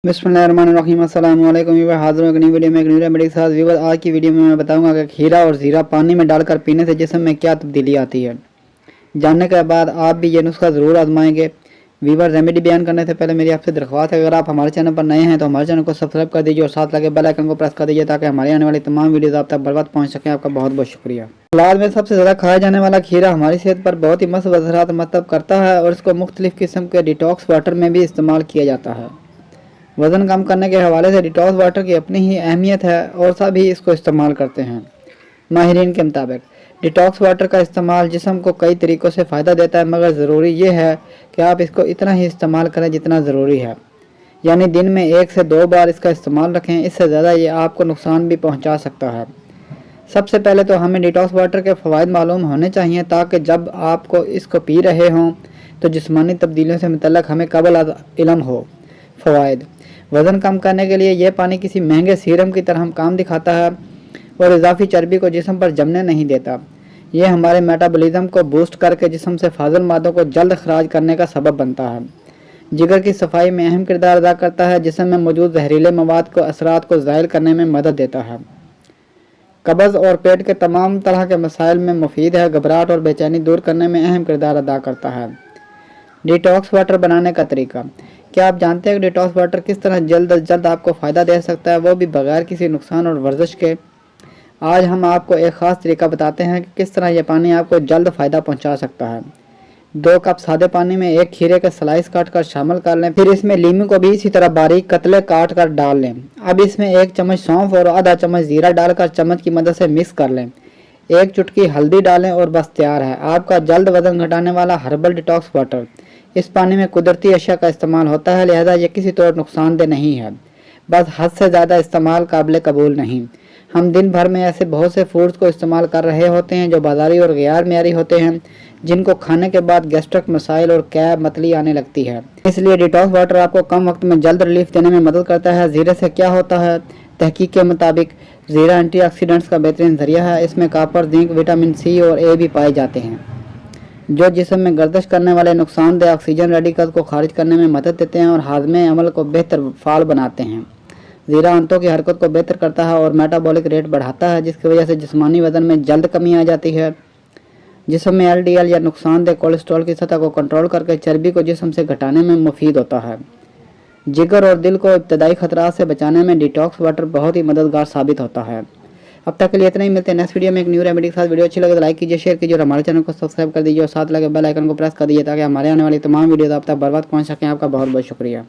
बिस्मिल्लाहिर्रहमानिर्रहीम अस्सलाम वालेकुम व्यूअर, हाज़िर हूं एक नई वीडियो में एक न्यू रेमेडी के साथ। व्यूअर, आज की वीडियो में मैं बताऊंगा कि खीरा और ज़ीरा पानी में डालकर पीने से जिस्म में क्या तब्दीली आती है। जानने के बाद आप भी ये नुस्खा ज़रूर आजमाएंगे। व्यूअर, रेमेडी बयान करने से पहले मेरी आपसे दरख्वास्त है, अगर आप हमारे चैनल पर नए हैं तो हमारे चैनल को सब्सक्राइब कर दीजिए और साथ लगे बेल आइकन को प्रेस कर दीजिए ताकि हमारी आने वाली तमाम वीडियोज़ आप तक बर वक्त पहुँच सकें। आपका बहुत बहुत शुक्रिया। सलाद में सबसे ज़्यादा खाया जाने वाला खीरा हमारी सेहत पर बहुत ही मस्त असरात मरतब करता है और इसको मुख्तलिफ़ किस्म के डिटॉक्स वाटर में भी इस्तेमाल किया जाता है। वज़न कम करने के हवाले से डिटॉक्स वाटर की अपनी ही अहमियत है और सभी इसको इस्तेमाल करते हैं। माहिरीन के मुताबिक डिटॉक्स वाटर का इस्तेमाल जिस्म को कई तरीक़ों से फ़ायदा देता है, मगर ज़रूरी ये है कि आप इसको इतना ही इस्तेमाल करें जितना ज़रूरी है, यानी दिन में 1 से 2 बार इसका इस्तेमाल रखें। इससे ज़्यादा ये आपको नुकसान भी पहुँचा सकता है। सबसे पहले तो हमें डिटॉक्स वाटर के फ़वाइद मालूम होने चाहिए ताकि जब आपको इसको पी रहे हों तो जिस्मानी तब्दीलियों से मुतल्लक हमें कबल इल्म हो। फ़वाइद: वज़न कम करने के लिए यह पानी किसी महंगे सीरम की तरह काम दिखाता है और इजाफी चर्बी को जिस्म पर जमने नहीं देता। यह हमारे मेटाबॉलिज्म को बूस्ट करके जिस्म से फाजिल मादों को जल्द खराज करने का सबब बनता है। जिगर की सफाई में अहम किरदार अदा करता है। जिस्म में मौजूद जहरीले मवाद को असरात को ज़ायल करने में मदद देता है। कब्ज़ और पेट के तमाम तरह के मसाइल में मुफीद है। घबराहट और बेचैनी दूर करने में अहम किरदार अदा करता है। डिटॉक्स वाटर बनाने का तरीका: क्या आप जानते हैं कि डिटॉक्स वाटर किस तरह जल्द अज जल्द आपको फ़ायदा दे सकता है, वो भी बगैर किसी नुकसान और वर्जिश के। आज हम आपको एक ख़ास तरीका बताते हैं कि किस तरह यह पानी आपको जल्द फ़ायदा पहुंचा सकता है। 2 कप सादे पानी में 1 खीरे का स्लाइस काट कर शामिल कर लें। फिर इसमें लीमू को भी इसी तरह बारीक कतले काट कर डाल लें। अब इसमें 1 चम्मच सौंफ और आधा चम्मच ज़ीरा डालकर चम्मच की मदद से मिक्स कर लें। 1 चुटकी हल्दी डालें और बस तैयार है आपका जल्द वज़न घटाने वाला हर्बल डिटॉक्स वाटर। इस पानी में कुदरती अशिया का इस्तेमाल होता है, लिहाजा यह किसी तौर नुकसानदेह नहीं है, बस हद से ज़्यादा इस्तेमाल काबिल कबूल नहीं। हम दिन भर में ऐसे बहुत से फूड्स को इस्तेमाल कर रहे होते हैं जो बाजारी और गैर मेयारी होते हैं, जिनको खाने के बाद गैस्ट्रिक मसाइल और कैब मतली आने लगती है। इसलिए डिटॉक्स वाटर आपको कम वक्त में जल्द रिलीफ देने में मदद करता है। ज़ीरे से क्या होता है? तहकीक के मुताबिक ज़ीरा एंटीऑक्सीडेंट्स का बेहतरीन ज़रिया है। इसमें कॉपर, जिंक, विटामिन सी और ए भी पाए जाते हैं जो जिस्म में गर्दिश करने वाले नुकसानदेह ऑक्सीजन रेडिकल्स को खारिज करने में मदद देते हैं और हाजमे अमल को बेहतर फाल बनाते हैं। ज़ीरा आंतों की हरकत को बेहतर करता है और मेटाबॉलिक रेट बढ़ाता है, जिसकी वजह से जिस्मानी वज़न में जल्द कमी आ जाती है। जिस्म में LDL या नुकसानदेह कोलेस्ट्रॉल की सतह को कंट्रोल करके चर्बी को जिस्म से घटाने में मुफीद होता है। जिगर और दिल को इब्तदाई खतरात से बचाने में डिटॉक्स वाटर बहुत ही मददगार साबित होता है। अब तक के लिए इतना ही, मिलते हैं नेक्स्ट वीडियो में एक न्यू रेमेडी के साथ। वीडियो अच्छी लगे तो लाइक कीजिए, शेयर कीजिए और हमारे चैनल को सब्सक्राइब कर दीजिए और साथ लगे बेल आइकन को प्रेस कर दीजिए ताकि हमारे आने वाली तमाम वीडियोज़ आप तक बर वक्त पहुँच सकें। आपका बहुत बहुत शुक्रिया।